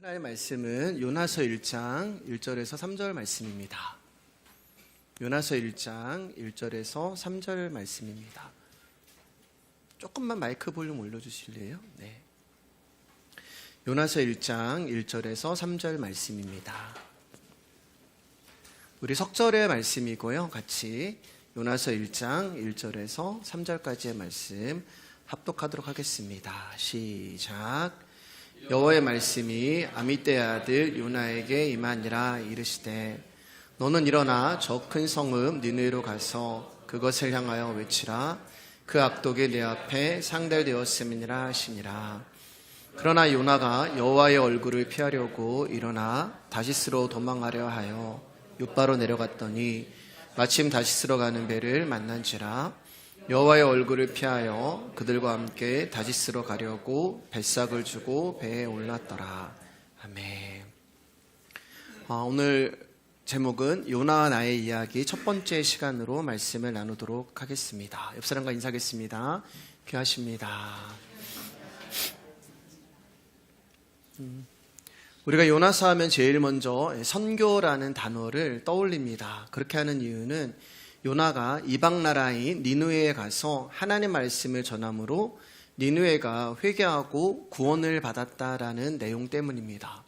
하나의 말씀은 요나서 1장 1절에서 3절 말씀입니다. 요나서 1장 1절에서 3절 말씀입니다. 조금만 마이크 볼륨 올려주실래요? 네. 요나서 1장 1절에서 3절 말씀입니다. 우리 석절의 말씀이고요. 같이 요나서 1장 1절에서 3절까지의 말씀 합독하도록 하겠습니다. 시작. 여호와의 말씀이 아미떼의 아들 요나에게 임하니라. 이르시되 너는 일어나 저 큰 성읍 니느웨로 가서 그것을 향하여 외치라. 그 악독이 내 앞에 상달되었음이니라 하시니라. 그러나 요나가 여호와의 얼굴을 피하려고 일어나 다시스로 도망하려 하여 욥바로 내려갔더니 마침 다시스로 가는 배를 만난지라. 여호와의 얼굴을 피하여 그들과 함께 다시스로 가려고 뱃삭을 주고 배에 올랐더라. 아멘. 오늘 제목은 요나와 나의 이야기 첫 번째 시간으로 말씀을 나누도록 하겠습니다. 옆 사람과 인사하겠습니다. 귀하십니다. 우리가 요나서 하면 제일 먼저 선교라는 단어를 떠올립니다. 그렇게 하는 이유는 요나가 이방 나라인 니느웨에 가서 하나님의 말씀을 전함으로 니느웨가 회개하고 구원을 받았다라는 내용 때문입니다.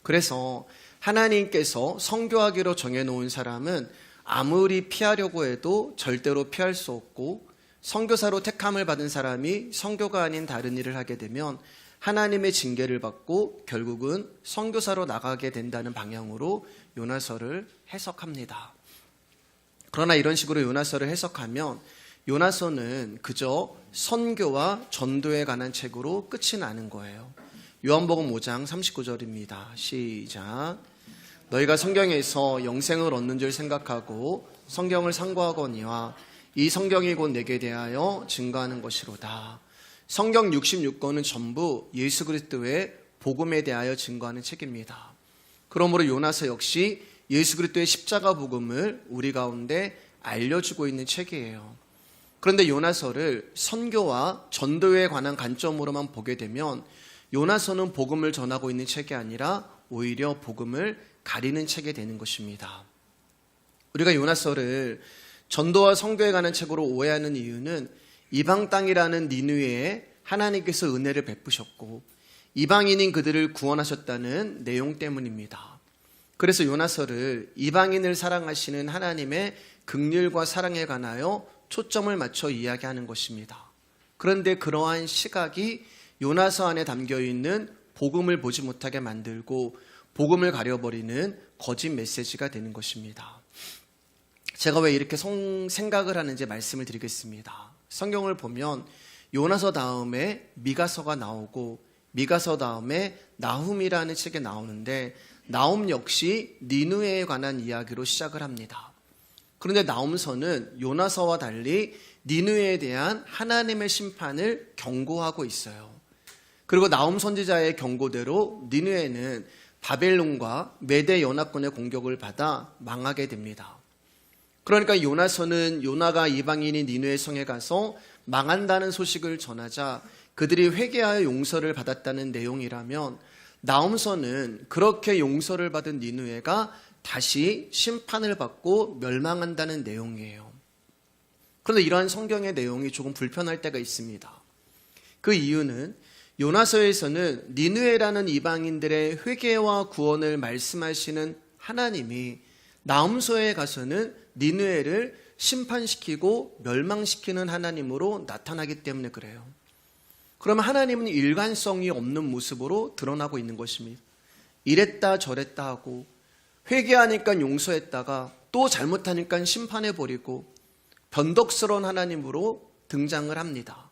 그래서 하나님께서 선교하기로 정해놓은 사람은 아무리 피하려고 해도 절대로 피할 수 없고, 선교사로 택함을 받은 사람이 선교가 아닌 다른 일을 하게 되면 하나님의 징계를 받고 결국은 선교사로 나가게 된다는 방향으로 요나서를 해석합니다. 그러나 이런 식으로 요나서를 해석하면 요나서는 그저 선교와 전도에 관한 책으로 끝이 나는 거예요. 요한복음 5장 39절입니다. 시작. 너희가 성경에서 영생을 얻는 줄 생각하고 성경을 상고하거니와 이 성경이 곧 내게 대하여 증거하는 것이로다. 성경 66권은 전부 예수 그리스도의 복음에 대하여 증거하는 책입니다. 그러므로 요나서 역시 예수 그리스도의 십자가 복음을 우리 가운데 알려주고 있는 책이에요. 그런데 요나서를 선교와 전도에 관한 관점으로만 보게 되면 요나서는 복음을 전하고 있는 책이 아니라 오히려 복음을 가리는 책이 되는 것입니다. 우리가 요나서를 전도와 선교에 관한 책으로 오해하는 이유는 이방 땅이라는 니느웨에 하나님께서 은혜를 베푸셨고 이방인인 그들을 구원하셨다는 내용 때문입니다. 그래서 요나서를 이방인을 사랑하시는 하나님의 긍휼과 사랑에 관하여 초점을 맞춰 이야기하는 것입니다. 그런데 그러한 시각이 요나서 안에 담겨있는 복음을 보지 못하게 만들고 복음을 가려버리는 거짓 메시지가 되는 것입니다. 제가 왜 이렇게 생각을 하는지 말씀을 드리겠습니다. 성경을 보면 요나서 다음에 미가서가 나오고 미가서 다음에 나훔이라는 책이 나오는데 나훔 역시 니느웨에 관한 이야기로 시작을 합니다. 그런데 나훔서는 요나서와 달리 니느웨에 대한 하나님의 심판을 경고하고 있어요. 그리고 나훔 선지자의 경고대로 니느웨는 바벨론과 메대 연합군의 공격을 받아 망하게 됩니다. 그러니까 요나서는 요나가 이방인인 니느웨 성에 가서 망한다는 소식을 전하자 그들이 회개하여 용서를 받았다는 내용이라면, 나훔서는 그렇게 용서를 받은 니느웨가 다시 심판을 받고 멸망한다는 내용이에요. 그런데 이러한 성경의 내용이 조금 불편할 때가 있습니다. 그 이유는 요나서에서는 니느웨라는 이방인들의 회개와 구원을 말씀하시는 하나님이 나훔서에 가서는 니느웨를 심판시키고 멸망시키는 하나님으로 나타나기 때문에 그래요. 그러면 하나님은 일관성이 없는 모습으로 드러나고 있는 것입니다. 이랬다 저랬다 하고 회개하니까 용서했다가 또 잘못하니까 심판해버리고 변덕스러운 하나님으로 등장을 합니다.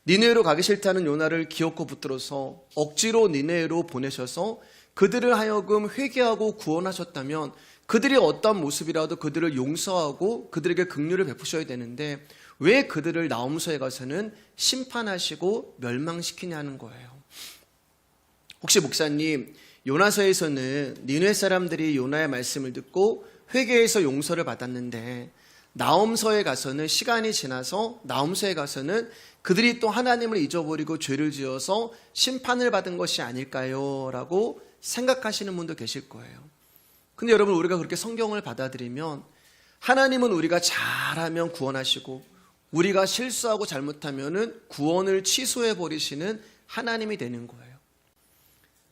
니느웨로 가기 싫다는 요나를 기어코 붙들어서 억지로 니느웨로 보내셔서 그들을 하여금 회개하고 구원하셨다면 그들이 어떤 모습이라도 그들을 용서하고 그들에게 긍휼을 베푸셔야 되는데 왜 그들을 나훔서에 가서는 심판하시고 멸망시키냐는 거예요. 혹시 목사님, 요나서에서는 니느웨 사람들이 요나의 말씀을 듣고 회개해서 용서를 받았는데 나홈서에 가서는 시간이 지나서 나홈서에 가서는 그들이 또 하나님을 잊어버리고 죄를 지어서 심판을 받은 것이 아닐까요? 라고 생각하시는 분도 계실 거예요. 근데 여러분, 우리가 그렇게 성경을 받아들이면 하나님은 우리가 잘하면 구원하시고 우리가 실수하고 잘못하면은 구원을 취소해 버리시는 하나님이 되는 거예요.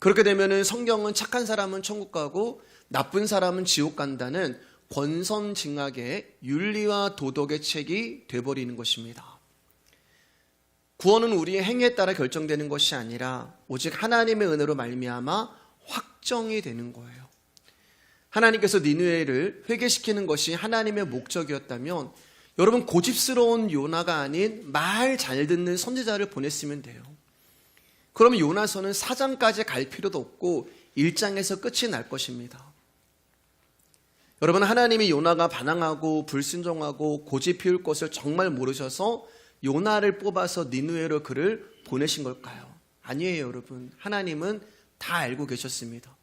그렇게 되면은 성경은 착한 사람은 천국 가고 나쁜 사람은 지옥 간다는 권선징악의 윤리와 도덕의 책이 되어버리는 것입니다. 구원은 우리의 행위에 따라 결정되는 것이 아니라 오직 하나님의 은혜로 말미암아 확정이 되는 거예요. 하나님께서 니느웨를 회개시키는 것이 하나님의 목적이었다면 여러분, 고집스러운 요나가 아닌 말 잘 듣는 선지자를 보냈으면 돼요. 그러면 요나서는 4장까지 갈 필요도 없고 1장에서 끝이 날 것입니다. 여러분, 하나님이 요나가 반항하고 불순종하고 고집 피울 것을 정말 모르셔서 요나를 뽑아서 니느웨로 그를 보내신 걸까요? 아니에요, 여러분. 하나님은 다 알고 계셨습니다.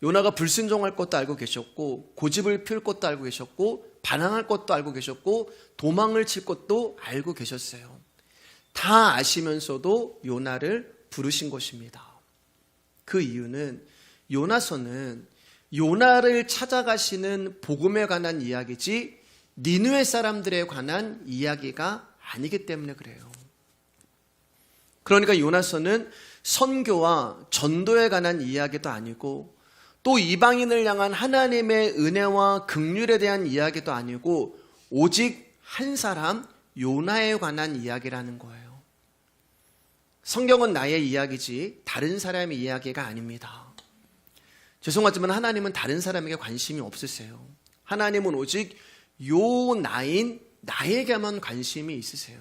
요나가 불순종할 것도 알고 계셨고 고집을 피울 것도 알고 계셨고 반항할 것도 알고 계셨고 도망을 칠 것도 알고 계셨어요. 다 아시면서도 요나를 부르신 것입니다. 그 이유는 요나서는 요나를 찾아가시는 복음에 관한 이야기지 니느웨 사람들에 관한 이야기가 아니기 때문에 그래요. 그러니까 요나서는 선교와 전도에 관한 이야기도 아니고 또 이방인을 향한 하나님의 은혜와 긍휼에 대한 이야기도 아니고 오직 한 사람 요나에 관한 이야기라는 거예요. 성경은 나의 이야기지 다른 사람의 이야기가 아닙니다. 죄송하지만 하나님은 다른 사람에게 관심이 없으세요. 하나님은 오직 요나인 나에게만 관심이 있으세요.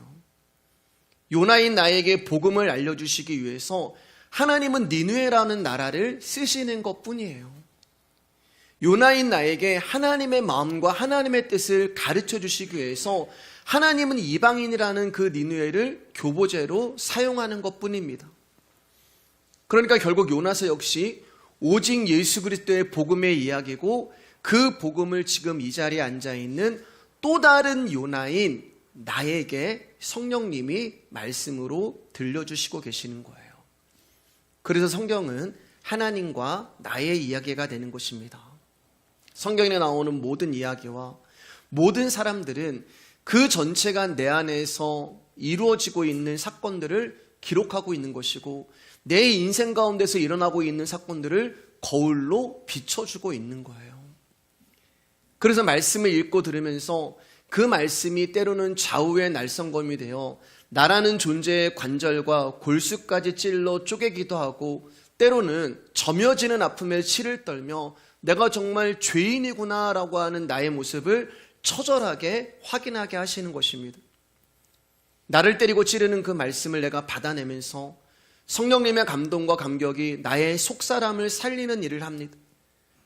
요나인 나에게 복음을 알려주시기 위해서 하나님은 니느웨라는 나라를 쓰시는 것뿐이에요. 요나인 나에게 하나님의 마음과 하나님의 뜻을 가르쳐 주시기 위해서 하나님은 이방인이라는 그 니느웨를 교보제로 사용하는 것뿐입니다. 그러니까 결국 요나서 역시 오직 예수 그리스도의 복음의 이야기고 그 복음을 지금 이 자리에 앉아있는 또 다른 요나인 나에게 성령님이 말씀으로 들려주시고 계시는 거예요. 그래서 성경은 하나님과 나의 이야기가 되는 것입니다. 성경에 나오는 모든 이야기와 모든 사람들은 그 전체가 내 안에서 이루어지고 있는 사건들을 기록하고 있는 것이고 내 인생 가운데서 일어나고 있는 사건들을 거울로 비춰주고 있는 거예요. 그래서 말씀을 읽고 들으면서 그 말씀이 때로는 좌우의 날성검이 되어 나라는 존재의 관절과 골수까지 찔러 쪼개기도 하고 때로는 점여지는 아픔에 치를 떨며 내가 정말 죄인이구나라고 하는 나의 모습을 처절하게 확인하게 하시는 것입니다. 나를 때리고 찌르는 그 말씀을 내가 받아내면서 성령님의 감동과 감격이 나의 속사람을 살리는 일을 합니다.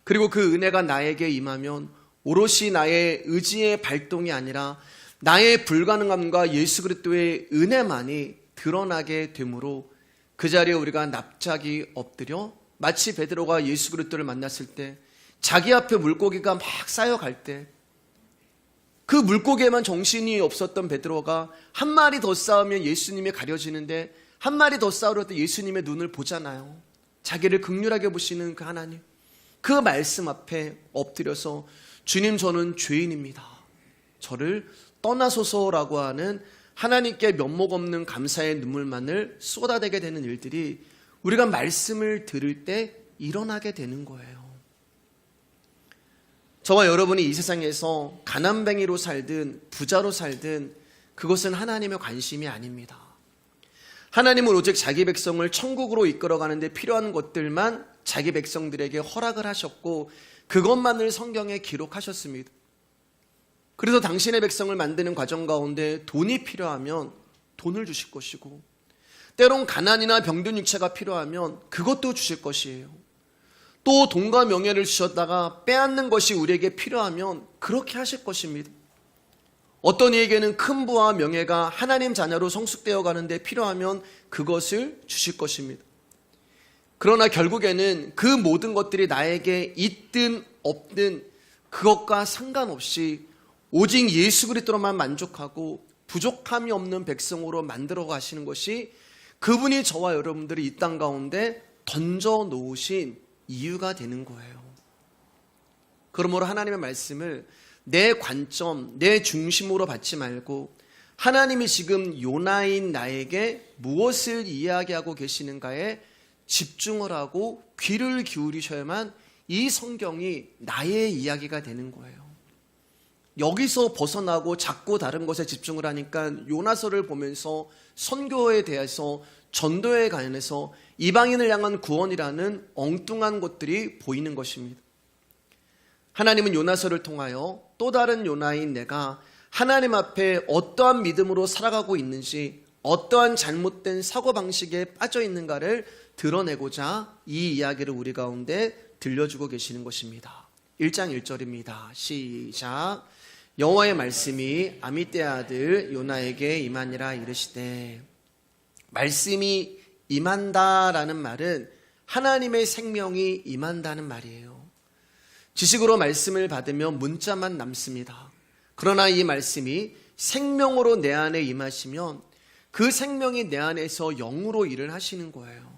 그리고 그 은혜가 나에게 임하면 오롯이 나의 의지의 발동이 아니라 나의 불가능함과 예수 그리스도의 은혜만이 드러나게 되므로 그 자리에 우리가 납작이 엎드려 마치 베드로가 예수 그리스도를 만났을 때 자기 앞에 물고기가 막 쌓여갈 때 그 물고기에만 정신이 없었던 베드로가 한 마리 더 쌓으면 예수님이 가려지는데 한 마리 더 쌓으려 때 예수님의 눈을 보잖아요. 자기를 긍휼하게 보시는 그 하나님, 그 말씀 앞에 엎드려서 주님, 저는 죄인입니다. 저를 떠나소서라고 하는 하나님께 면목 없는 감사의 눈물만을 쏟아내게 되는 일들이 우리가 말씀을 들을 때 일어나게 되는 거예요. 저와 여러분이 이 세상에서 가난뱅이로 살든 부자로 살든 그것은 하나님의 관심이 아닙니다. 하나님은 오직 자기 백성을 천국으로 이끌어가는데 필요한 것들만 자기 백성들에게 허락을 하셨고 그것만을 성경에 기록하셨습니다. 그래서 당신의 백성을 만드는 과정 가운데 돈이 필요하면 돈을 주실 것이고 때론 가난이나 병든 육체가 필요하면 그것도 주실 것이에요. 또 돈과 명예를 주셨다가 빼앗는 것이 우리에게 필요하면 그렇게 하실 것입니다. 어떤 이에게는 큰 부와 명예가 하나님 자녀로 성숙되어 가는데 필요하면 그것을 주실 것입니다. 그러나 결국에는 그 모든 것들이 나에게 있든 없든 그것과 상관없이 오직 예수 그리스도로만 만족하고 부족함이 없는 백성으로 만들어 가시는 것이 그분이 저와 여러분들이 이 땅 가운데 던져 놓으신 이유가 되는 거예요. 그러므로 하나님의 말씀을 내 관점, 내 중심으로 받지 말고 하나님이 지금 요나인 나에게 무엇을 이야기하고 계시는가에 집중을 하고 귀를 기울이셔야만 이 성경이 나의 이야기가 되는 거예요. 여기서 벗어나고 자꾸 다른 것에 집중을 하니까 요나서를 보면서 선교에 대해서 전도에 관해서 이방인을 향한 구원이라는 엉뚱한 것들이 보이는 것입니다. 하나님은 요나서를 통하여 또 다른 요나인 내가 하나님 앞에 어떠한 믿음으로 살아가고 있는지, 어떠한 잘못된 사고방식에 빠져 있는가를 드러내고자 이 이야기를 우리 가운데 들려주고 계시는 것입니다. 1장 1절입니다. 시작. 여호와의 말씀이 아미떼 아들 요나에게 임하니라 이르시되. 말씀이 임한다라는 말은 하나님의 생명이 임한다는 말이에요. 지식으로 말씀을 받으면 문자만 남습니다. 그러나 이 말씀이 생명으로 내 안에 임하시면 그 생명이 내 안에서 영으로 일을 하시는 거예요.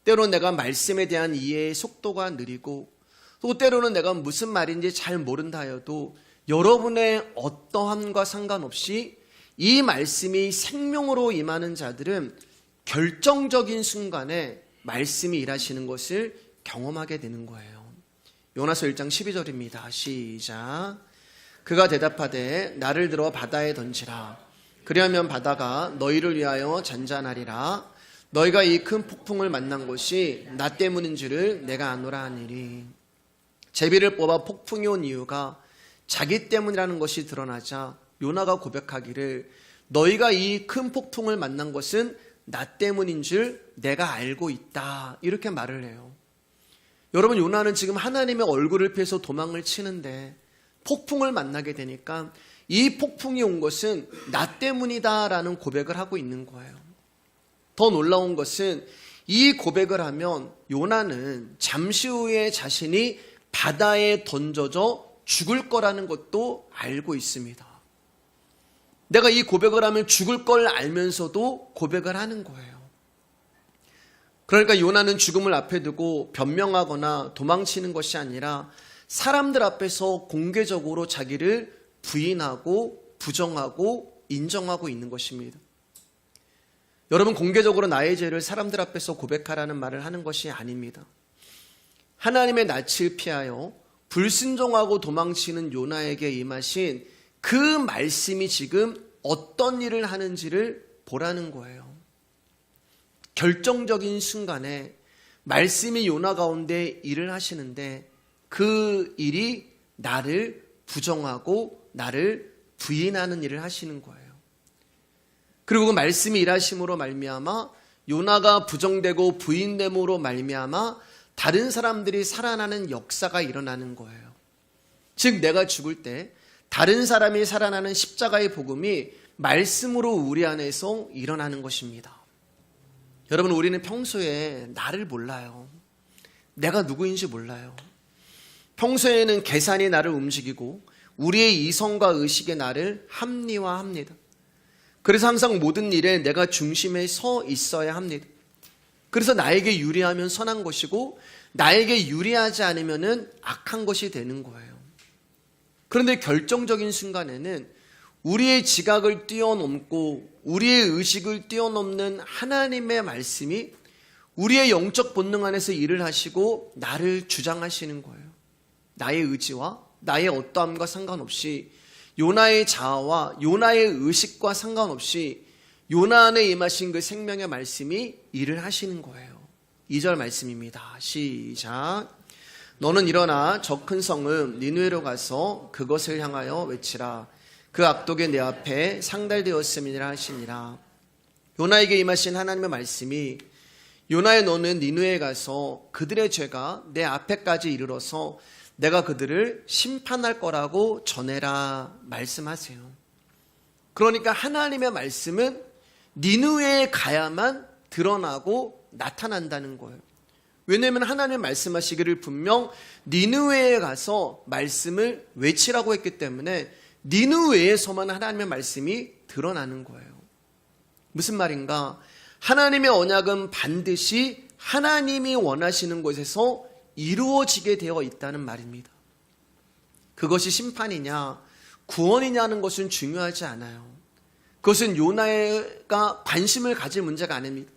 때로는 내가 말씀에 대한 이해의 속도가 느리고 또 때로는 내가 무슨 말인지 잘 모른다 하여도 여러분의 어떠함과 상관없이 이 말씀이 생명으로 임하는 자들은 결정적인 순간에 말씀이 일하시는 것을 경험하게 되는 거예요. 요나서 1장 12절입니다. 시작. 그가 대답하되 나를 들어 바다에 던지라. 그리하면 바다가 너희를 위하여 잔잔하리라. 너희가 이 큰 폭풍을 만난 것이 나 때문인 줄을 내가 아노라 하니리. 제비를 뽑아 폭풍이 온 이유가 자기 때문이라는 것이 드러나자 요나가 고백하기를 너희가 이 큰 폭풍을 만난 것은 나 때문인 줄 내가 알고 있다. 이렇게 말을 해요. 여러분, 요나는 지금 하나님의 얼굴을 피해서 도망을 치는데 폭풍을 만나게 되니까 이 폭풍이 온 것은 나 때문이다라는 고백을 하고 있는 거예요. 더 놀라운 것은 이 고백을 하면 요나는 잠시 후에 자신이 바다에 던져져 죽을 거라는 것도 알고 있습니다. 내가 이 고백을 하면 죽을 걸 알면서도 고백을 하는 거예요. 그러니까 요나는 죽음을 앞에 두고 변명하거나 도망치는 것이 아니라 사람들 앞에서 공개적으로 자기를 부인하고 부정하고 인정하고 있는 것입니다. 여러분, 공개적으로 나의 죄를 사람들 앞에서 고백하라는 말을 하는 것이 아닙니다. 하나님의 낯을 피하여 불순종하고 도망치는 요나에게 임하신 그 말씀이 지금 어떤 일을 하는지를 보라는 거예요. 결정적인 순간에 말씀이 요나 가운데 일을 하시는데 그 일이 나를 부정하고 나를 부인하는 일을 하시는 거예요. 그리고 그 말씀이 일하심으로 말미암아 요나가 부정되고 부인됨으로 말미암아 다른 사람들이 살아나는 역사가 일어나는 거예요. 즉 내가 죽을 때 다른 사람이 살아나는 십자가의 복음이 말씀으로 우리 안에서 일어나는 것입니다. 여러분, 우리는 평소에 나를 몰라요. 내가 누구인지 몰라요. 평소에는 계산이 나를 움직이고 우리의 이성과 의식의 나를 합리화합니다. 그래서 항상 모든 일에 내가 중심에 서 있어야 합니다. 그래서 나에게 유리하면 선한 것이고 나에게 유리하지 않으면 악한 것이 되는 거예요. 그런데 결정적인 순간에는 우리의 지각을 뛰어넘고 우리의 의식을 뛰어넘는 하나님의 말씀이 우리의 영적 본능 안에서 일을 하시고 나를 주장하시는 거예요. 나의 의지와 나의 어떠함과 상관없이 요나의 자아와 요나의 의식과 상관없이 요나 안에 임하신 그 생명의 말씀이 일을 하시는 거예요. 2절 말씀입니다. 시작. 너는 일어나 저 큰 성읍 니느웨로 가서 그것을 향하여 외치라. 그 악독이 내 앞에 상달되었음이라 하시니라. 요나에게 임하신 하나님의 말씀이 요나의 너는 니느웨에 가서 그들의 죄가 내 앞에까지 이르러서 내가 그들을 심판할 거라고 전해라 말씀하세요. 그러니까 하나님의 말씀은 니느웨에 가야만 드러나고 나타난다는 거예요. 왜냐하면 하나님 말씀하시기를 분명 니느웨에 가서 말씀을 외치라고 했기 때문에 니느웨에서만 하나님의 말씀이 드러나는 거예요. 무슨 말인가? 하나님의 언약은 반드시 하나님이 원하시는 곳에서 이루어지게 되어 있다는 말입니다. 그것이 심판이냐 구원이냐는 것은 중요하지 않아요. 그것은 요나가 관심을 가질 문제가 아닙니다.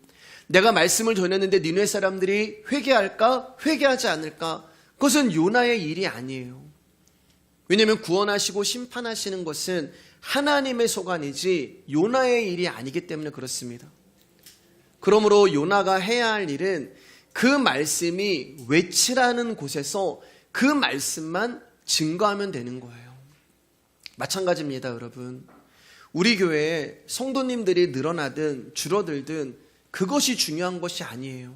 내가 말씀을 전했는데 니느웨 사람들이 회개할까 회개하지 않을까, 그것은 요나의 일이 아니에요. 왜냐하면 구원하시고 심판하시는 것은 하나님의 소관이지 요나의 일이 아니기 때문에 그렇습니다. 그러므로 요나가 해야 할 일은 그 말씀이 외치라는 곳에서 그 말씀만 증거하면 되는 거예요. 마찬가지입니다, 여러분. 우리 교회에 성도님들이 늘어나든 줄어들든 그것이 중요한 것이 아니에요.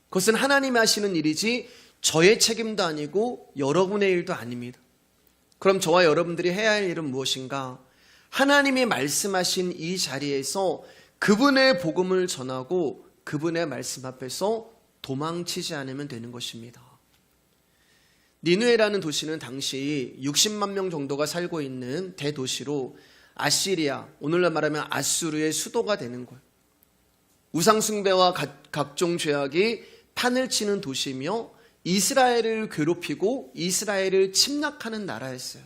그것은 하나님이 하시는 일이지 저의 책임도 아니고 여러분의 일도 아닙니다. 그럼 저와 여러분들이 해야 할 일은 무엇인가? 하나님이 말씀하신 이 자리에서 그분의 복음을 전하고 그분의 말씀 앞에서 도망치지 않으면 되는 것입니다. 니느웨라는 도시는 당시 60만 명 정도가 살고 있는 대도시로 아시리아, 오늘날 말하면 아수르의 수도가 되는 거예요. 우상숭배와 각종 죄악이 판을 치는 도시이며 이스라엘을 괴롭히고 이스라엘을 침략하는 나라였어요.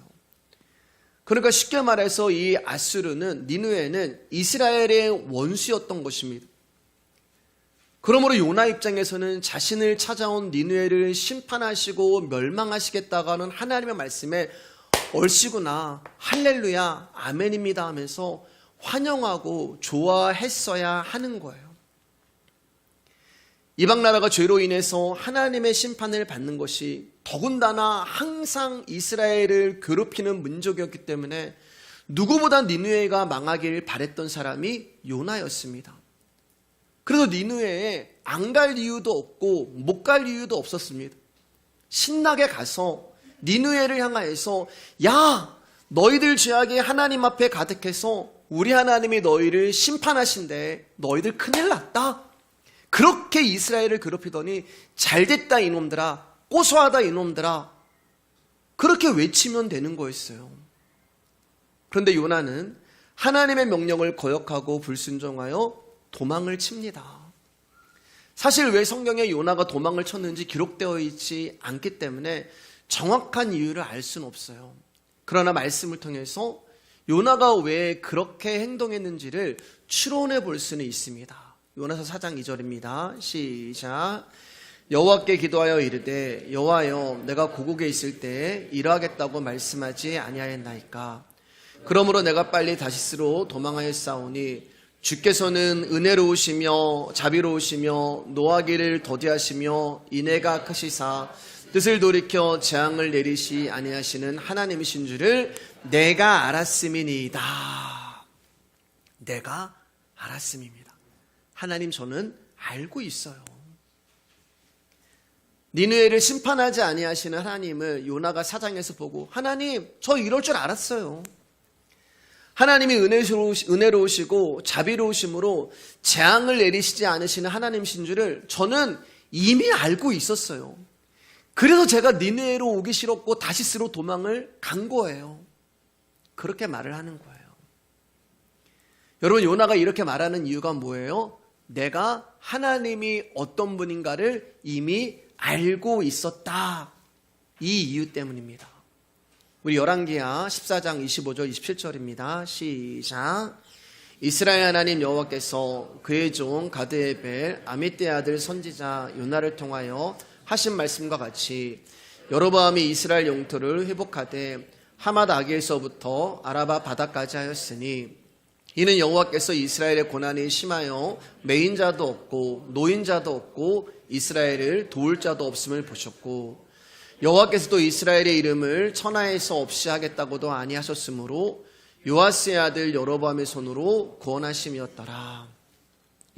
그러니까 쉽게 말해서 이 아수르는, 니느웨는 이스라엘의 원수였던 것입니다. 그러므로 요나 입장에서는 자신을 찾아온 니느웨를 심판하시고 멸망하시겠다고 하는 하나님의 말씀에 얼씨구나, 할렐루야, 아멘입니다 하면서 환영하고 좋아했어야 하는 거예요. 이방 나라가 죄로 인해서 하나님의 심판을 받는 것이 더군다나 항상 이스라엘을 괴롭히는 민족이었기 때문에 누구보다 니느웨가 망하길 바랬던 사람이 요나였습니다. 그래서 니느웨에 안 갈 이유도 없고 못 갈 이유도 없었습니다. 신나게 가서 니느웨를 향하여서 야, 너희들 죄악이 하나님 앞에 가득해서 우리 하나님이 너희를 심판하신대. 너희들 큰일 났다. 그렇게 이스라엘을 괴롭히더니 잘됐다 이놈들아, 고소하다 이놈들아, 그렇게 외치면 되는 거였어요. 그런데 요나는 하나님의 명령을 거역하고 불순종하여 도망을 칩니다. 사실 왜 성경에 요나가 도망을 쳤는지 기록되어 있지 않기 때문에 정확한 이유를 알 수는 없어요. 그러나 말씀을 통해서 요나가 왜 그렇게 행동했는지를 추론해 볼 수는 있습니다. 요나서 4장 2절입니다. 시작. 여호와께 기도하여 이르되 여호와여, 내가 고국에 있을 때 이러하겠다고 말씀하지 아니하였나이까. 그러므로 내가 빨리 다시스로 도망하였사오니 주께서는 은혜로우시며 자비로우시며 노하기를 더디하시며 인애가 크시사 뜻을 돌이켜 재앙을 내리시 아니하시는 하나님이신 줄을 내가 알았음이니이다. 내가 알았음입니다. 하나님, 저는 알고 있어요. 니느웨를 심판하지 아니하시는 하나님을 요나가 4장에서 보고, 하나님, 저 이럴 줄 알았어요. 하나님이 은혜로우시고 자비로우심으로 재앙을 내리시지 않으시는 하나님이신 줄을 저는 이미 알고 있었어요. 그래서 제가 니느웨로 오기 싫었고 다시스로 도망을 간 거예요. 그렇게 말을 하는 거예요. 여러분, 요나가 이렇게 말하는 이유가 뭐예요? 내가 하나님이 어떤 분인가를 이미 알고 있었다. 이 이유 때문입니다. 우리 열왕기하 14장 25절 27절입니다. 시작. 이스라엘 하나님 여호와께서 그의 종 가드의 벨 아미떼의 아들 선지자 요나를 통하여 하신 말씀과 같이 여로보암이 이스라엘 영토를 회복하되 하맛 아기에서부터 아라바 바다까지 하였으니 이는 여호와께서 이스라엘의 고난이 심하여 메인 자도 없고 노인 자도 없고 이스라엘을 도울 자도 없음을 보셨고 여호와께서도 이스라엘의 이름을 천하에서 없이 하겠다고도 아니하셨으므로 요아스의 아들 여로보암의 손으로 구원하심이었더라.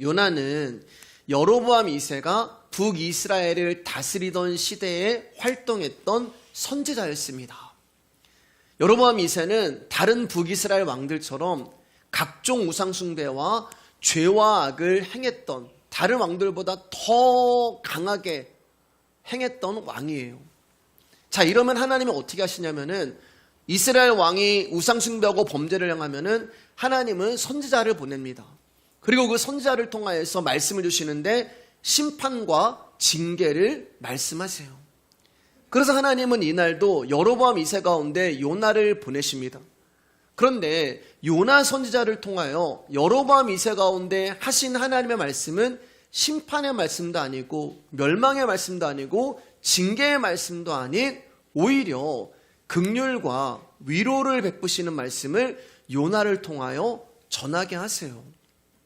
요나는 여로보암 2세가 북이스라엘을 다스리던 시대에 활동했던 선지자였습니다. 여로보암 2세는 다른 북이스라엘 왕들처럼 각종 우상숭배와 죄와 악을 행했던, 다른 왕들보다 더 강하게 행했던 왕이에요. 자, 이러면 하나님이 어떻게 하시냐면은 이스라엘 왕이 우상숭배하고 범죄를 행하면은 하나님은 선지자를 보냅니다. 그리고 그 선지자를 통하여서 말씀을 주시는데 심판과 징계를 말씀하세요. 그래서 하나님은 이날도 여로보암 2세 가운데 요나를 보내십니다. 그런데 요나 선지자를 통하여 여로보암 2세 가운데 하신 하나님의 말씀은 심판의 말씀도 아니고 멸망의 말씀도 아니고 징계의 말씀도 아닌 오히려 긍휼과 위로를 베푸시는 말씀을 요나를 통하여 전하게 하세요.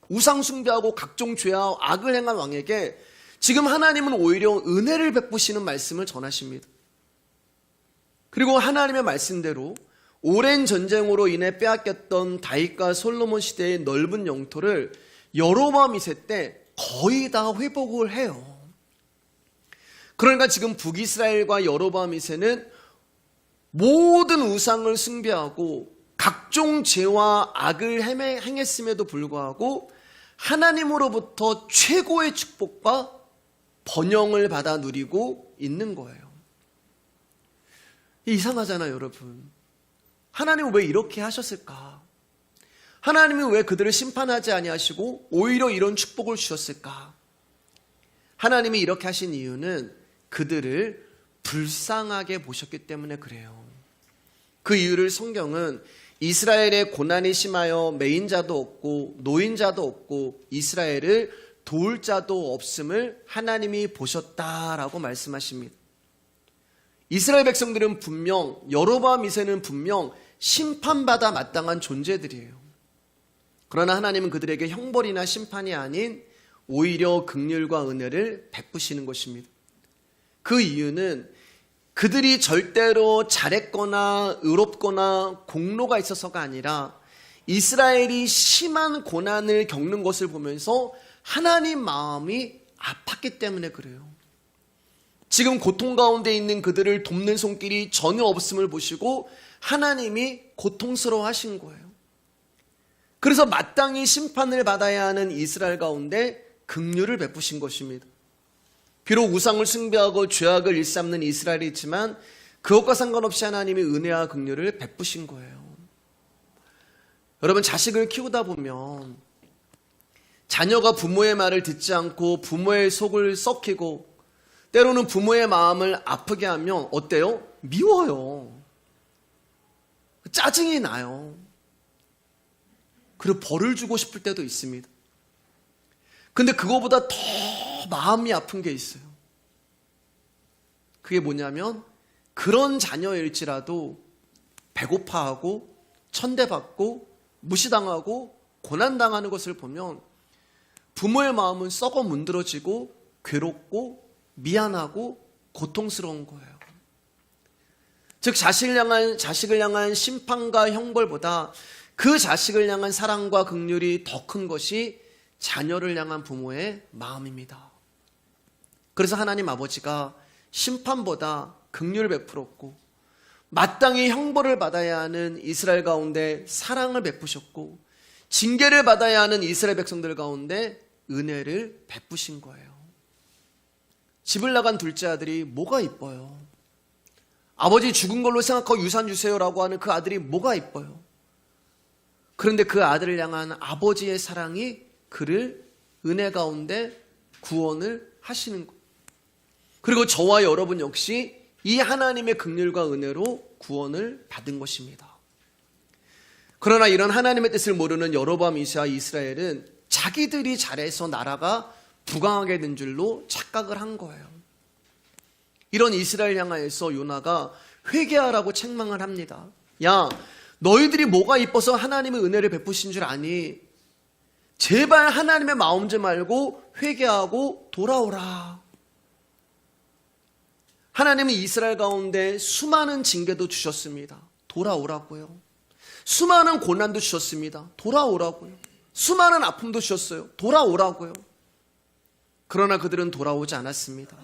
우상 숭배하고 각종 죄와 악을 행한 왕에게 지금 하나님은 오히려 은혜를 베푸시는 말씀을 전하십니다. 그리고 하나님의 말씀대로 오랜 전쟁으로 인해 빼앗겼던 다윗과 솔로몬 시대의 넓은 영토를 여로보암 2세 때 거의 다 회복을 해요. 그러니까 지금 북이스라엘과 여로보암 2세는 모든 우상을 숭배하고 각종 죄와 악을 행했음에도 불구하고 하나님으로부터 최고의 축복과 번영을 받아 누리고 있는 거예요. 이상하잖아요, 여러분. 하나님은 왜 이렇게 하셨을까? 하나님이 왜 그들을 심판하지 아니하시고 오히려 이런 축복을 주셨을까? 하나님이 이렇게 하신 이유는 그들을 불쌍하게 보셨기 때문에 그래요. 그 이유를 성경은 이스라엘의 고난이 심하여 매인자도 없고 노인자도 없고 이스라엘을 도울 자도 없음을 하나님이 보셨다라고 말씀하십니다. 이스라엘 백성들은 분명 여로보암 2세는 분명 심판받아 마땅한 존재들이에요. 그러나 하나님은 그들에게 형벌이나 심판이 아닌 오히려 긍휼과 은혜를 베푸시는 것입니다. 그 이유는 그들이 절대로 잘했거나 의롭거나 공로가 있어서가 아니라 이스라엘이 심한 고난을 겪는 것을 보면서 하나님 마음이 아팠기 때문에 그래요. 지금 고통 가운데 있는 그들을 돕는 손길이 전혀 없음을 보시고 하나님이 고통스러워 하신 거예요. 그래서 마땅히 심판을 받아야 하는 이스라엘 가운데 긍휼을 베푸신 것입니다. 비록 우상을 숭배하고 죄악을 일삼는 이스라엘이 있지만 그것과 상관없이 하나님이 은혜와 긍휼을 베푸신 거예요. 여러분, 자식을 키우다 보면 자녀가 부모의 말을 듣지 않고 부모의 속을 썩히고 때로는 부모의 마음을 아프게 하면 어때요? 미워요. 짜증이 나요. 그리고 벌을 주고 싶을 때도 있습니다. 근데 그거보다 더 마음이 아픈 게 있어요. 그게 뭐냐면 그런 자녀일지라도 배고파하고 천대받고 무시당하고 고난당하는 것을 보면 부모의 마음은 썩어 문드러지고 괴롭고 미안하고 고통스러운 거예요. 즉 자식을 향한 심판과 형벌보다 그 자식을 향한 사랑과 긍휼이 더 큰 것이 자녀를 향한 부모의 마음입니다. 그래서 하나님 아버지가 심판보다 긍휼을 베풀었고 마땅히 형벌을 받아야 하는 이스라엘 가운데 사랑을 베푸셨고 징계를 받아야 하는 이스라엘 백성들 가운데 은혜를 베푸신 거예요. 집을 나간 둘째 아들이 뭐가 이뻐요? 아버지 죽은 걸로 생각하고 유산 주세요라고 하는 그 아들이 뭐가 이뻐요? 그런데 그 아들을 향한 아버지의 사랑이 그를 은혜 가운데 구원을 하시는 거예요. 그리고 저와 여러분 역시 이 하나님의 긍휼과 은혜로 구원을 받은 것입니다. 그러나 이런 하나님의 뜻을 모르는 여로보암 2세와 이스라엘은 자기들이 잘해서 나라가 부강하게 된 줄로 착각을 한 거예요. 이런 이스라엘 향하여서 요나가 회개하라고 책망을 합니다. 야, 너희들이 뭐가 이뻐서 하나님의 은혜를 베푸신 줄 아니? 제발 하나님의 마음 좀 알고 회개하고 돌아오라. 하나님은 이스라엘 가운데 수많은 징계도 주셨습니다. 돌아오라고요. 수많은 고난도 주셨습니다. 돌아오라고요. 수많은 아픔도 주셨어요. 돌아오라고요. 그러나 그들은 돌아오지 않았습니다.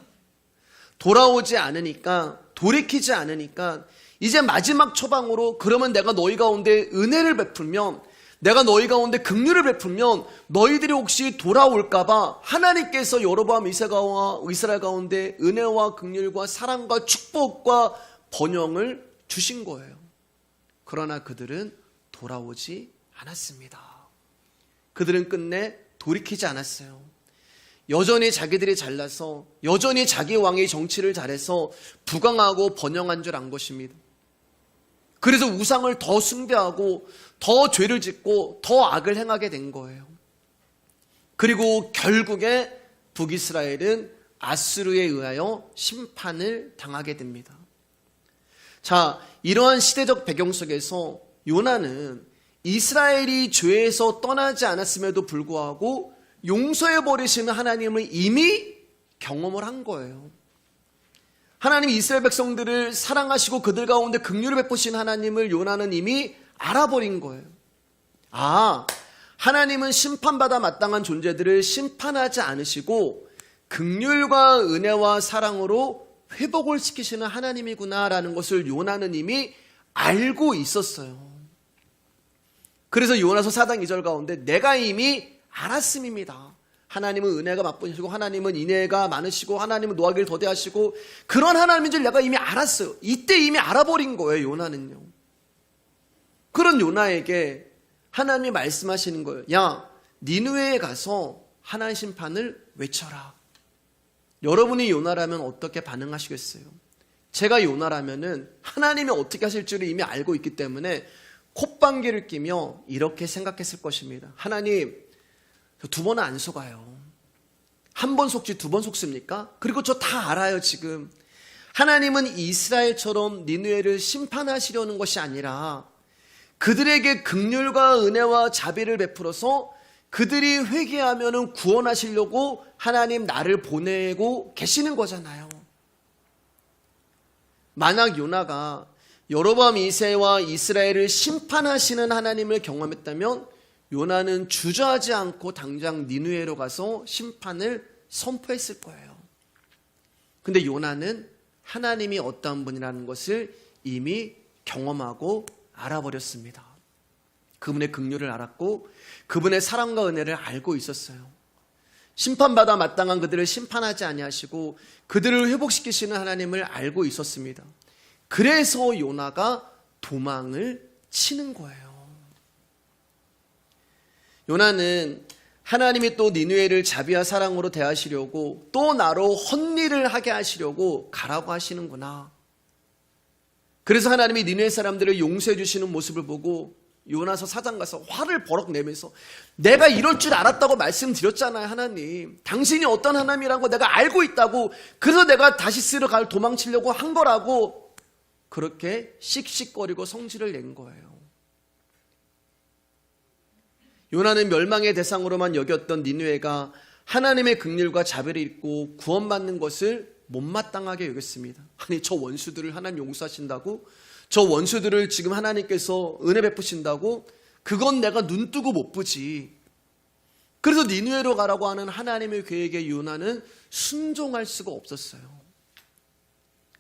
돌아오지 않으니까, 돌이키지 않으니까 이제 마지막 처방으로 그러면 내가 너희 가운데 은혜를 베풀면, 내가 너희 가운데 긍휼을 베풀면 너희들이 혹시 돌아올까 봐 하나님께서 여로보암 2세가 이스라엘 가운데 은혜와 긍휼과 사랑과 축복과 번영을 주신 거예요. 그러나 그들은 돌아오지 않았습니다. 그들은 끝내 돌이키지 않았어요. 여전히 자기들이 잘나서, 여전히 자기 왕의 정치를 잘해서 부강하고 번영한 줄 안 것입니다. 그래서 우상을 더 숭배하고 더 죄를 짓고 더 악을 행하게 된 거예요. 그리고 결국에 북이스라엘은 아수르에 의하여 심판을 당하게 됩니다. 자, 이러한 시대적 배경 속에서 요나는 이스라엘이 죄에서 떠나지 않았음에도 불구하고 용서해버리시는 하나님을 이미 경험을 한 거예요. 하나님이 이스라엘 백성들을 사랑하시고 그들 가운데 긍휼을 베푸신 하나님을 요나는 이미 알아버린 거예요. 아, 하나님은 심판받아 마땅한 존재들을 심판하지 않으시고 긍휼과 은혜와 사랑으로 회복을 시키시는 하나님이구나라는 것을 요나는 이미 알고 있었어요. 그래서 요나서 4장 2절 가운데 내가 이미 알았음입니다. 하나님은 은혜가 맛보시고 하나님은 인애가 많으시고 하나님은 노하기를 더대하시고 그런 하나님인 줄 내가 이미 알았어요. 이때 이미 알아버린 거예요. 요나는요. 그런 요나에게 하나님이 말씀하시는 거예요. 야, 니느웨에 가서 하나님 심판을 외쳐라. 여러분이 요나라면 어떻게 반응하시겠어요? 제가 요나라면은 하나님이 어떻게 하실 줄을 이미 알고 있기 때문에 콧방귀를 끼며 이렇게 생각했을 것입니다. 하나님, 두 번은 안 속아요. 한 번 속지 두 번 속습니까? 그리고 저 다 알아요, 지금. 하나님은 이스라엘처럼 니느웨를 심판하시려는 것이 아니라 그들에게 긍휼과 은혜와 자비를 베풀어서 그들이 회개하면은 구원하시려고 하나님 나를 보내고 계시는 거잖아요. 만약 요나가 여로보암 2세와 이스라엘을 심판하시는 하나님을 경험했다면 요나는 주저하지 않고 당장 니느웨로 가서 심판을 선포했을 거예요. 근데 요나는 하나님이 어떠한 분이라는 것을 이미 경험하고 알아버렸습니다. 그분의 긍휼을 알았고 그분의 사랑과 은혜를 알고 있었어요. 심판받아 마땅한 그들을 심판하지 아니하시고 그들을 회복시키시는 하나님을 알고 있었습니다. 그래서 요나가 도망을 치는 거예요. 요나는 하나님이 또 니느웨를 자비와 사랑으로 대하시려고 또 나로 헛일을 하게 하시려고 가라고 하시는구나. 그래서 하나님이 니느웨 사람들을 용서해 주시는 모습을 보고 요나서 4장 가서 화를 버럭 내면서 내가 이럴 줄 알았다고 말씀드렸잖아요. 하나님, 당신이 어떤 하나님이라는 거 내가 알고 있다고, 그래서 내가 다시스로 도망치려고 한 거라고 그렇게 씩씩거리고 성질을 낸 거예요. 요나는 멸망의 대상으로만 여겼던 니느웨가 하나님의 긍휼과 자비를 입고 구원받는 것을 못마땅하게 여겼습니다. 아니, 저 원수들을 하나님 용서하신다고? 저 원수들을 지금 하나님께서 은혜 베푸신다고? 그건 내가 눈 뜨고 못 보지. 그래서 니느웨로 가라고 하는 하나님의 계획에 요나는 순종할 수가 없었어요.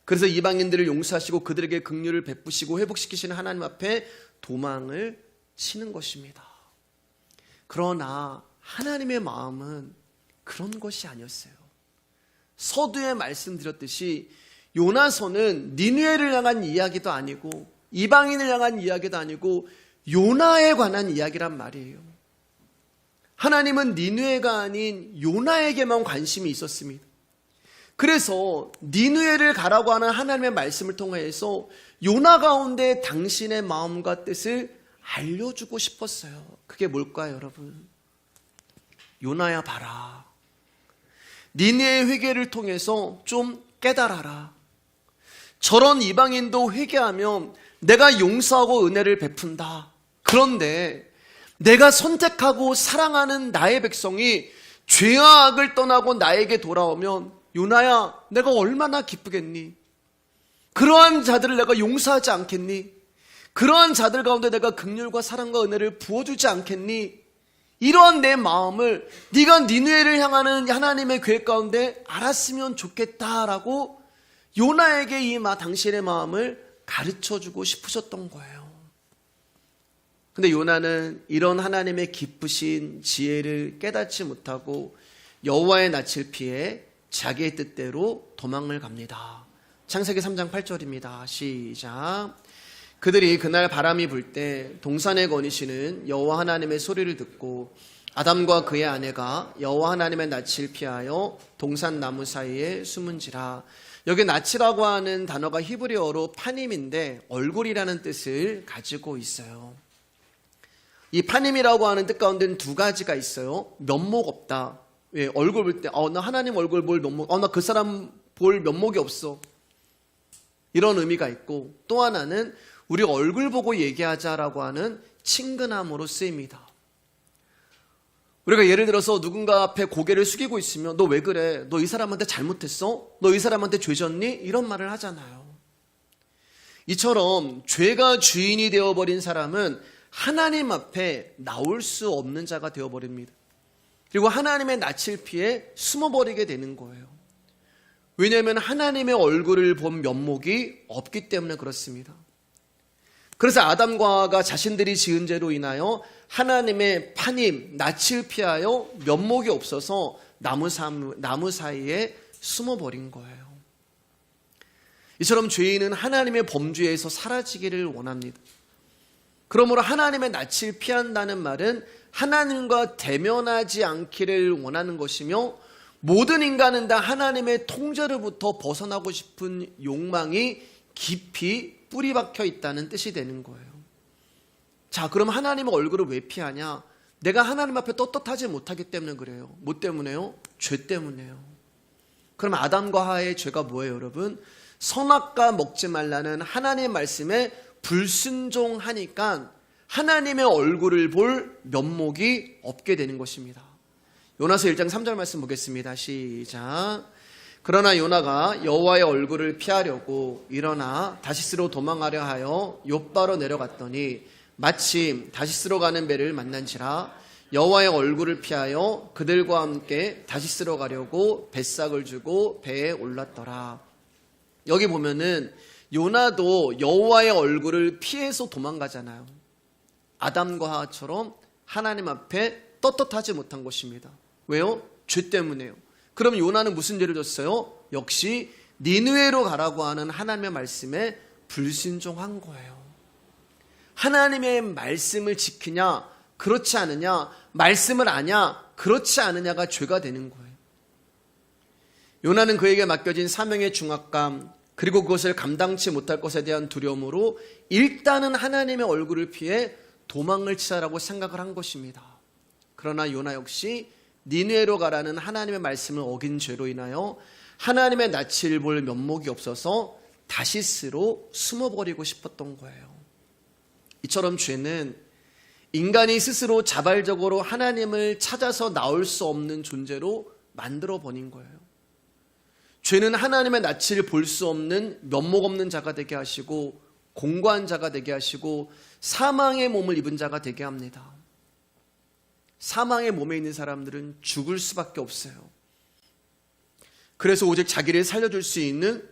그래서 이방인들을 용서하시고 그들에게 긍휼을 베푸시고 회복시키시는 하나님 앞에 도망을 치는 것입니다. 그러나 하나님의 마음은 그런 것이 아니었어요. 서두에 말씀드렸듯이 요나서는 니느웨를 향한 이야기도 아니고 이방인을 향한 이야기도 아니고 요나에 관한 이야기란 말이에요. 하나님은 니느웨가 아닌 요나에게만 관심이 있었습니다. 그래서 니느웨를 가라고 하는 하나님의 말씀을 통해서 요나 가운데 당신의 마음과 뜻을 알려주고 싶었어요. 그게 뭘까요, 여러분? 요나야, 봐라. 니느웨의 회개를 통해서 좀 깨달아라. 저런 이방인도 회개하면 내가 용서하고 은혜를 베푼다. 그런데 내가 선택하고 사랑하는 나의 백성이 죄와 악을 떠나고 나에게 돌아오면 요나야, 내가 얼마나 기쁘겠니? 그러한 자들을 내가 용서하지 않겠니? 그러한 자들 가운데 내가 긍휼과 사랑과 은혜를 부어주지 않겠니? 이러한 내 마음을 네가 니느웨를 향하는 하나님의 계획 가운데 알았으면 좋겠다라고 요나에게 이 당신의 마음을 가르쳐주고 싶으셨던 거예요. 근데 요나는 이런 하나님의 기쁘신 지혜를 깨닫지 못하고 여호와의 낯을 피해 자기의 뜻대로 도망을 갑니다. 창세기 3장 8절입니다. 시작. 그들이 그날 바람이 불 때 동산에 거니시는 여호와 하나님의 소리를 듣고 아담과 그의 아내가 여호와 하나님의 낯을 피하여 동산 나무 사이에 숨은지라. 여기 낯이라고 하는 단어가 히브리어로 파님인데 얼굴이라는 뜻을 가지고 있어요. 이 파님이라고 하는 뜻 가운데는 두 가지가 있어요. 면목 없다. 왜? 얼굴 볼 때 나 하나님 얼굴 볼 면목, 나 그 사람 볼 면목이 없어, 이런 의미가 있고, 또 하나는 우리 얼굴 보고 얘기하자라고 하는 친근함으로 쓰입니다. 우리가 예를 들어서 누군가 앞에 고개를 숙이고 있으면 너 왜 그래? 너 이 사람한테 잘못했어? 너 이 사람한테 죄졌니? 이런 말을 하잖아요. 이처럼 죄가 주인이 되어버린 사람은 하나님 앞에 나올 수 없는 자가 되어버립니다. 그리고 하나님의 낯을 피해 숨어버리게 되는 거예요. 왜냐하면 하나님의 얼굴을 본 면목이 없기 때문에 그렇습니다. 그래서 아담과 하와가 자신들이 지은 죄로 인하여 하나님의 파님, 낯을 피하여 면목이 없어서 나무 사이에 숨어버린 거예요. 이처럼 죄인은 하나님의 범주에서 사라지기를 원합니다. 그러므로 하나님의 낯을 피한다는 말은 하나님과 대면하지 않기를 원하는 것이며, 모든 인간은 다 하나님의 통제로부터 벗어나고 싶은 욕망이 깊이 뿌리 박혀 있다는 뜻이 되는 거예요. 자, 그럼 하나님의 얼굴을 왜 피하냐? 내가 하나님 앞에 떳떳하지 못하기 때문에 그래요. 뭐 때문에요? 죄 때문에요. 그럼 아담과 하와의 죄가 뭐예요, 여러분? 선악과 먹지 말라는 하나님의 말씀에 불순종하니까 하나님의 얼굴을 볼 면목이 없게 되는 것입니다. 요나서 1장 3절 말씀 보겠습니다. 시작. 그러나 요나가 여호와의 얼굴을 피하려고 일어나 다시스로 도망하려 하여 욥바로 내려갔더니 마침 다시스로 가는 배를 만난지라. 여호와의 얼굴을 피하여 그들과 함께 다시스로 가려고 뱃삭을 주고 배에 올랐더라. 여기 보면은 요나도 여호와의 얼굴을 피해서 도망가잖아요. 아담과 하와처럼 하나님 앞에 떳떳하지 못한 것입니다. 왜요? 죄 때문에요. 그럼 요나는 무슨 죄를 졌어요? 역시 니느웨로 가라고 하는 하나님의 말씀에 불순종한 거예요. 하나님의 말씀을 지키냐, 그렇지 않으냐, 말씀을 아냐, 그렇지 않으냐가 죄가 되는 거예요. 요나는 그에게 맡겨진 사명의 중압감, 그리고 그것을 감당치 못할 것에 대한 두려움으로 일단은 하나님의 얼굴을 피해 도망을 치자라고 생각을 한 것입니다. 그러나 요나 역시 니느웨로 가라는 하나님의 말씀을 어긴 죄로 인하여 하나님의 낯을 볼 면목이 없어서 다시스로 숨어버리고 싶었던 거예요. 이처럼 죄는 인간이 스스로 자발적으로 하나님을 찾아서 나올 수 없는 존재로 만들어 버린 거예요. 죄는 하나님의 낯을 볼 수 없는 면목 없는 자가 되게 하시고, 공고한 자가 되게 하시고, 사망의 몸을 입은 자가 되게 합니다. 사망의 몸에 있는 사람들은 죽을 수밖에 없어요. 그래서 오직 자기를 살려줄 수 있는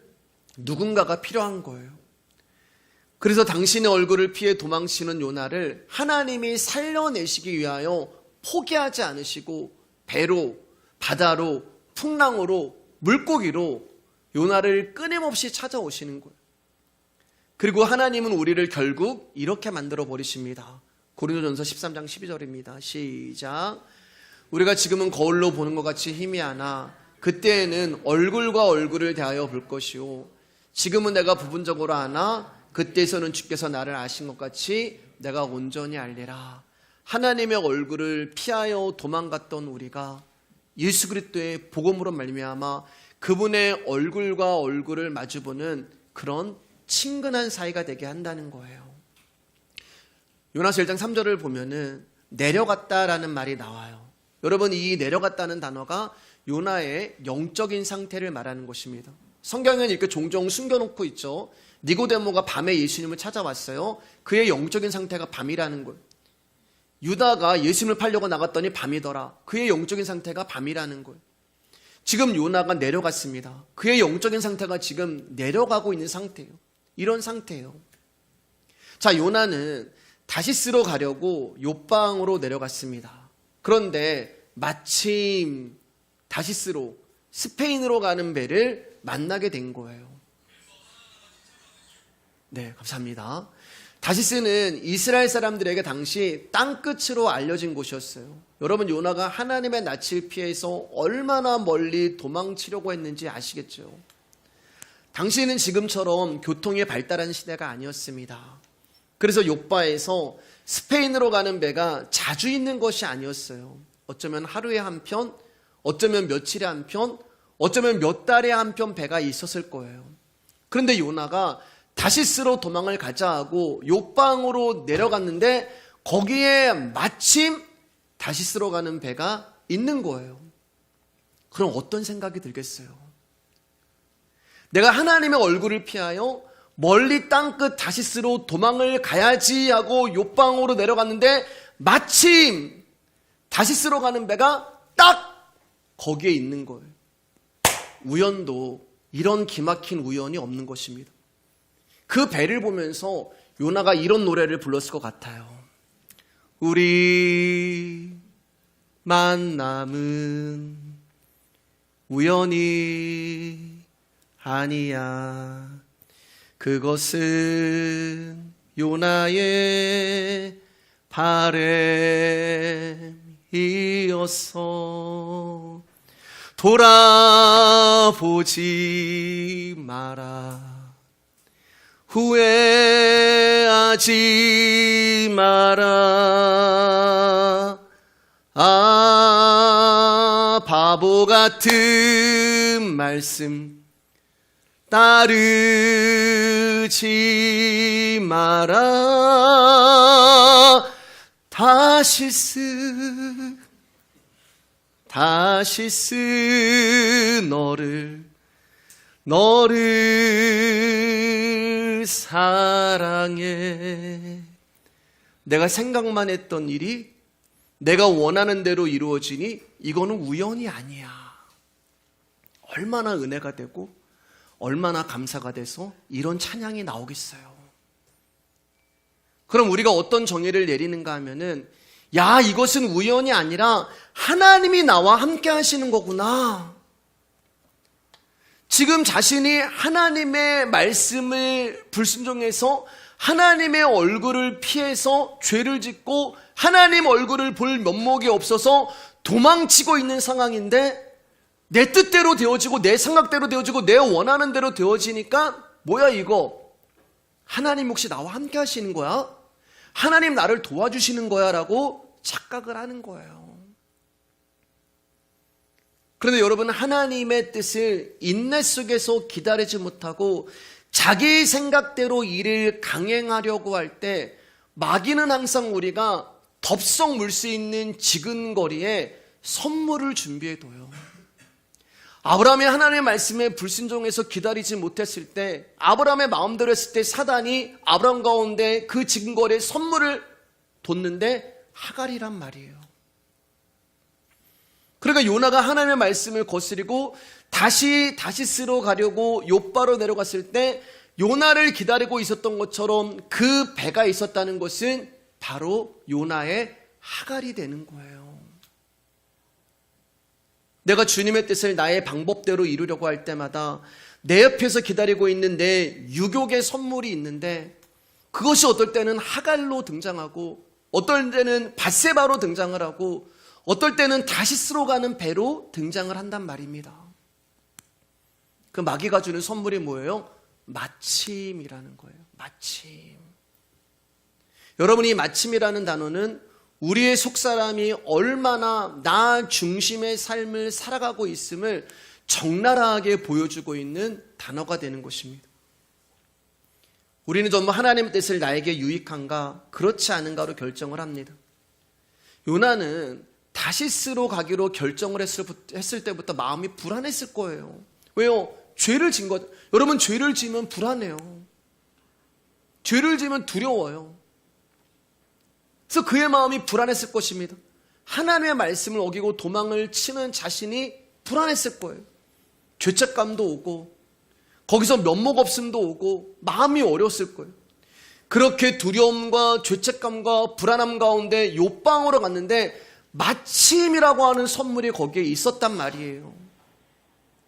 누군가가 필요한 거예요. 그래서 당신의 얼굴을 피해 도망치는 요나를 하나님이 살려내시기 위하여 포기하지 않으시고 배로, 바다로, 풍랑으로, 물고기로 요나를 끊임없이 찾아오시는 거예요. 그리고 하나님은 우리를 결국 이렇게 만들어 버리십니다. 고린도전서 13장 12절입니다. 시작. 우리가 지금은 거울로 보는 것 같이 희미하나 그때에는 얼굴과 얼굴을 대하여 볼 것이요, 지금은 내가 부분적으로 아나 그때에서는 주께서 나를 아신 것 같이 내가 온전히 알리라. 하나님의 얼굴을 피하여 도망갔던 우리가 예수 그리스도의 복음으로 말미암아 그분의 얼굴과 얼굴을 마주보는 그런 친근한 사이가 되게 한다는 거예요. 요나서 1장 3절을 보면은 내려갔다라는 말이 나와요. 여러분, 이 내려갔다는 단어가 요나의 영적인 상태를 말하는 것입니다. 성경에는 이렇게 종종 숨겨놓고 있죠. 니고데모가 밤에 예수님을 찾아왔어요. 그의 영적인 상태가 밤이라는 거예요. 유다가 예수님을 팔려고 나갔더니 밤이더라. 그의 영적인 상태가 밤이라는 거예요. 지금 요나가 내려갔습니다. 그의 영적인 상태가 지금 내려가고 있는 상태예요. 이런 상태예요. 자, 요나는 다시스로 가려고 욥방으로 내려갔습니다. 그런데 마침 다시스로, 스페인으로 가는 배를 만나게 된 거예요. 네, 감사합니다. 다시스는 이스라엘 사람들에게 당시 땅끝으로 알려진 곳이었어요. 여러분, 요나가 하나님의 낯을 피해서 얼마나 멀리 도망치려고 했는지 아시겠죠? 당시에는 지금처럼 교통이 발달한 시대가 아니었습니다. 그래서 욥바에서 스페인으로 가는 배가 자주 있는 것이 아니었어요. 어쩌면 하루에 한 편, 어쩌면 며칠에 한 편, 어쩌면 몇 달에 한 편 배가 있었을 거예요. 그런데 요나가 다시스로 도망을 가자 하고 욥방으로 내려갔는데 거기에 마침 다시스로 가는 배가 있는 거예요. 그럼 어떤 생각이 들겠어요? 내가 하나님의 얼굴을 피하여 멀리 땅끝 다시스로 도망을 가야지 하고 욥방으로 내려갔는데 마침 다시스로 가는 배가 딱 거기에 있는 거예요. 우연도 이런 기막힌 우연이 없는 것입니다. 그 배를 보면서 요나가 이런 노래를 불렀을 것 같아요. 우리 만남은 우연이 아니야. 그것은 요나의 바램이었어. 돌아보지 마라. 후회하지 마라. 바보 같은 말씀 따르지 마라. 다시스 너를 사랑해. 내가 생각만 했던 일이 내가 원하는 대로 이루어지니 이거는 우연이 아니야. 얼마나 은혜가 되고 얼마나 감사가 돼서 이런 찬양이 나오겠어요. 그럼 우리가 어떤 정의를 내리는가 하면은, 야, 이것은 우연이 아니라 하나님이 나와 함께 하시는 거구나. 지금 자신이 하나님의 말씀을 불순종해서 하나님의 얼굴을 피해서 죄를 짓고 하나님 얼굴을 볼 면목이 없어서 도망치고 있는 상황인데, 내 뜻대로 되어지고 내 생각대로 되어지고 내 원하는 대로 되어지니까 뭐야 이거? 하나님 혹시 나와 함께 하시는 거야? 하나님 나를 도와주시는 거야? 라고 착각을 하는 거예요. 그런데 여러분, 하나님의 뜻을 인내 속에서 기다리지 못하고 자기 생각대로 일을 강행하려고 할 때 마귀는 항상 우리가 덥석 물 수 있는 지근거리에 선물을 준비해둬요. 아브라함이 하나님의 말씀에 불순종해서 기다리지 못했을 때, 아브라함의 마음대로 했을 때 사단이 아브라함 가운데 그 지근거리에 선물을 뒀는데 하갈이란 말이에요. 그러니까 요나가 하나님의 말씀을 거스리고 다시스로 가려고 욥바로 내려갔을 때 요나를 기다리고 있었던 것처럼 그 배가 있었다는 것은 바로 요나의 하갈이 되는 거예요. 내가 주님의 뜻을 나의 방법대로 이루려고 할 때마다 내 옆에서 기다리고 있는 내 유욕의 선물이 있는데, 그것이 어떨 때는 하갈로 등장하고 어떨 때는 밧세바로 등장을 하고 어떨 때는 다시스로 가는 배로 등장을 한단 말입니다. 그 마귀가 주는 선물이 뭐예요? 마침이라는 거예요. 마침. 여러분, 이 마침이라는 단어는 우리의 속사람이 얼마나 나 중심의 삶을 살아가고 있음을 적나라하게 보여주고 있는 단어가 되는 것입니다. 우리는 전부 하나님의 뜻을 나에게 유익한가 그렇지 않은가로 결정을 합니다. 요나는 다시스로 가기로 결정을 했을 때부터 마음이 불안했을 거예요. 왜요? 죄를 진 것. 여러분, 죄를 지면 불안해요. 죄를 지면 두려워요. 그래서 그의 마음이 불안했을 것입니다. 하나님의 말씀을 어기고 도망을 치는 자신이 불안했을 거예요. 죄책감도 오고 거기서 면목 없음도 오고 마음이 어려웠을 거예요. 그렇게 두려움과 죄책감과 불안함 가운데 욥방으로 갔는데 마침이라고 하는 선물이 거기에 있었단 말이에요.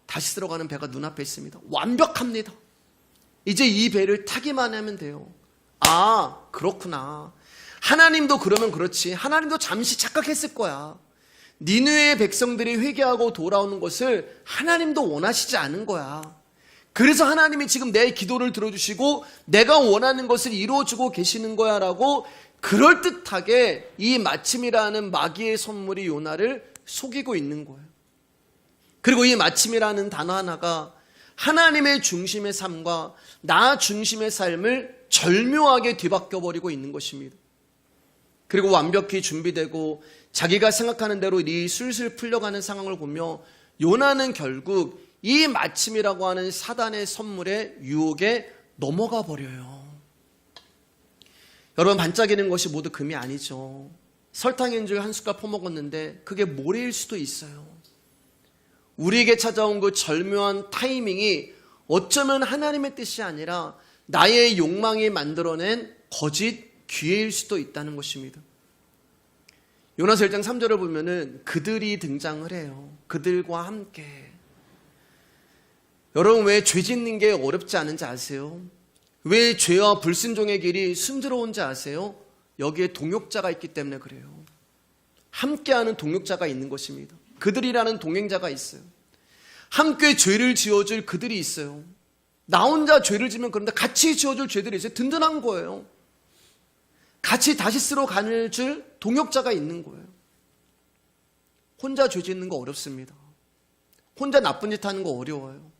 다시 들어가는 배가 눈앞에 있습니다. 완벽합니다. 이제 이 배를 타기만 하면 돼요. 아, 그렇구나. 하나님도 그러면 그렇지. 하나님도 잠시 착각했을 거야. 니느웨의 백성들이 회개하고 돌아오는 것을 하나님도 원하시지 않은 거야. 그래서 하나님이 지금 내 기도를 들어주시고 내가 원하는 것을 이루어주고 계시는 거야 라고 그럴듯하게 이 마침이라는 마귀의 선물이 요나를 속이고 있는 거예요. 그리고 이 마침이라는 단어 하나가 하나님의 중심의 삶과 나 중심의 삶을 절묘하게 뒤바뀌어버리고 있는 것입니다. 그리고 완벽히 준비되고 자기가 생각하는 대로 일이 술술 풀려가는 상황을 보며 요나는 결국 이 마침이라고 하는 사단의 선물의 유혹에 넘어가 버려요. 여러분, 반짝이는 것이 모두 금이 아니죠. 설탕인 줄 한 숟갈 퍼먹었는데 그게 모래일 수도 있어요. 우리에게 찾아온 그 절묘한 타이밍이 어쩌면 하나님의 뜻이 아니라 나의 욕망이 만들어낸 거짓 기회일 수도 있다는 것입니다. 요나서 1장 3절을 보면은 그들이 등장을 해요. 그들과 함께. 여러분, 왜 죄 짓는 게 어렵지 않은지 아세요? 왜 죄와 불순종의 길이 순조로운지 아세요? 여기에 동역자가 있기 때문에 그래요. 함께하는 동역자가 있는 것입니다. 그들이라는 동행자가 있어요. 함께 죄를 지어줄 그들이 있어요. 나 혼자 죄를 지면 그런데 같이 지어줄 죄들이 있어요. 든든한 거예요. 같이 다시스로 가는 줄 동역자가 있는 거예요. 혼자 죄 짓는 거 어렵습니다. 혼자 나쁜 짓 하는 거 어려워요.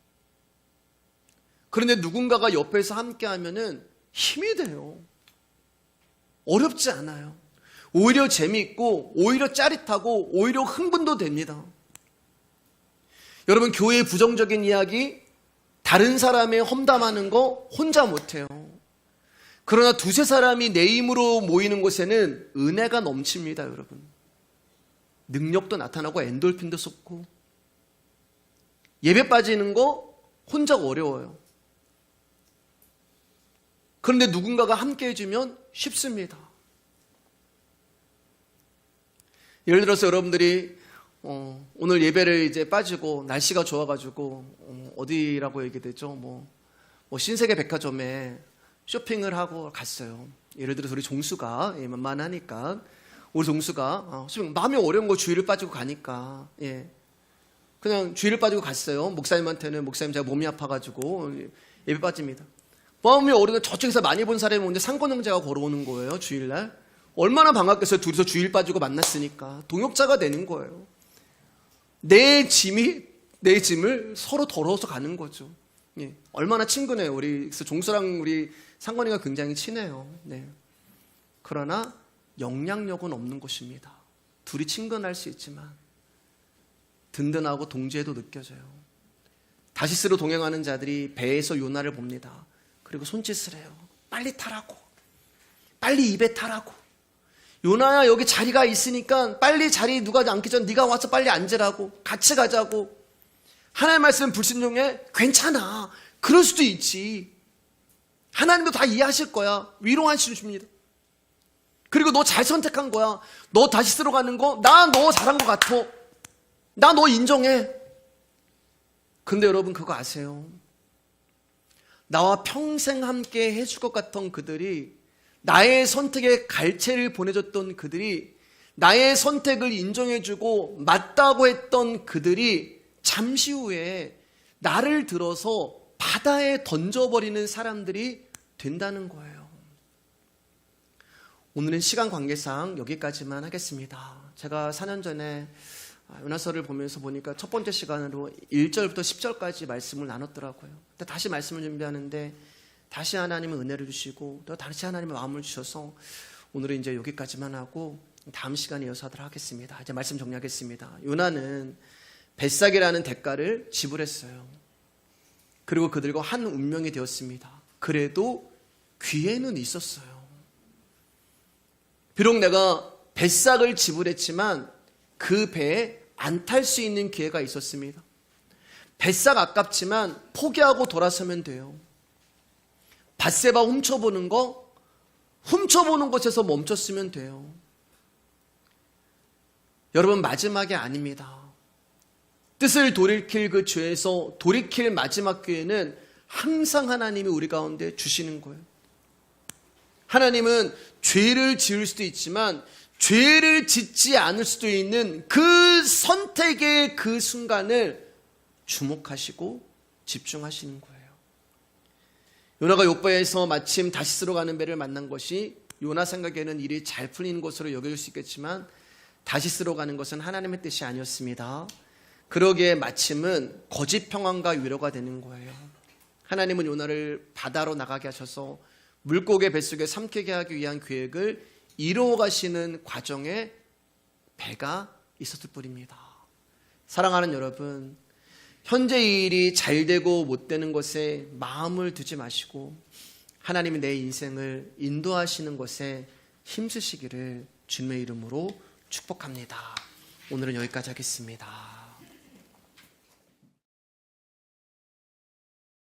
그런데 누군가가 옆에서 함께 하면은 힘이 돼요. 어렵지 않아요. 오히려 재미있고 오히려 짜릿하고 오히려 흥분도 됩니다. 여러분, 교회의 부정적인 이야기, 다른 사람의 험담하는 거 혼자 못해요. 그러나 두세 사람이 내 힘으로 모이는 곳에는 은혜가 넘칩니다. 여러분, 능력도 나타나고 엔돌핀도 쏟고. 예배 빠지는 거 혼자 어려워요. 그런데 누군가가 함께 해주면 쉽습니다. 예를 들어서 여러분들이 오늘 예배를 이제 빠지고 날씨가 좋아가지고 어디라고 얘기되죠? 뭐 신세계 백화점에 쇼핑을 하고 갔어요. 예를 들어서 우리 종수가 만만하니까 우리 종수가 마음이 어려운 거 주일을 빠지고 가니까 그냥 주일을 빠지고 갔어요. 목사님한테는 목사님 제가 몸이 아파가지고 예배 빠집니다. 마음이 어려운 저쪽에서 많이 본 사람이 오는데 상권 형제가 걸어오는 거예요. 주일날. 얼마나 반갑겠어요. 둘이서 주일 빠지고 만났으니까. 동역자가 되는 거예요. 내 짐을 서로 덜어서 가는 거죠. 얼마나 친근해요. 우리 종수랑 우리 상권이가 굉장히 친해요. 그러나 영향력은 없는 것입니다. 둘이 친근할 수 있지만 든든하고 동지애도 느껴져요. 다시스로 동행하는 자들이 배에서 요나를 봅니다. 그리고 손짓을 해요. 빨리 타라고. 빨리 입에 타라고. 요나야, 여기 자리가 있으니까 빨리 자리 누가 앉기 전 네가 와서 빨리 앉으라고. 같이 가자고. 하나님의 말씀 불순종해? 괜찮아. 그럴 수도 있지. 하나님도 다 이해하실 거야. 위로하십니다. 그리고 너 잘 선택한 거야. 너 다시스로 가는 거 나 너 잘한 것 같아. 나 너 인정해. 근데 여러분 그거 아세요? 나와 평생 함께 해줄 것 같던 그들이, 나의 선택에 갈채를 보내줬던 그들이, 나의 선택을 인정해주고 맞다고 했던 그들이 잠시 후에 나를 들어서 바다에 던져버리는 사람들이 된다는 거예요. 오늘은 시간 관계상 여기까지만 하겠습니다. 제가 4년 전에 요나서를 보면서 보니까 첫 번째 시간으로 1절부터 10절까지 말씀을 나눴더라고요. 근데 다시 말씀을 준비하는데 다시 하나님은 은혜를 주시고 또 다시 하나님의 마음을 주셔서 오늘은 이제 여기까지만 하고 다음 시간에 이어서 하도록 하겠습니다. 이제 말씀 정리하겠습니다. 요나는 벳삭이라는 대가를 지불했어요. 그리고 그들과 한 운명이 되었습니다. 그래도 귀에는 있었어요. 비록 내가 벳삭을 지불했지만 그 배에 안 탈 수 있는 기회가 있었습니다. 뱃삭 아깝지만 포기하고 돌아서면 돼요. 밧세바 훔쳐보는 것에서 멈췄으면 돼요. 여러분, 마지막이 아닙니다. 뜻을 돌이킬 그 죄에서 돌이킬 마지막 기회는 항상 하나님이 우리 가운데 주시는 거예요. 하나님은 죄를 지을 수도 있지만 죄를 짓지 않을 수도 있는 그 선택의 그 순간을 주목하시고 집중하시는 거예요. 요나가 요바에서 마침 다시스로 가는 배를 만난 것이 요나 생각에는 일이 잘 풀리는 것으로 여겨질 수 있겠지만 다시스로 가는 것은 하나님의 뜻이 아니었습니다. 그러기에 마침은 거짓 평안과 위로가 되는 거예요. 하나님은 요나를 바다로 나가게 하셔서 물고기 뱃속에 삼키게 하기 위한 계획을 이루어 가시는 과정에 배가 있었을 뿐입니다. 사랑하는 여러분, 현재 일이 잘 되고 못 되는 것에 마음을 두지 마시고 하나님이 내 인생을 인도하시는 것에 힘쓰시기를 주님의 이름으로 축복합니다. 오늘은 여기까지 하겠습니다.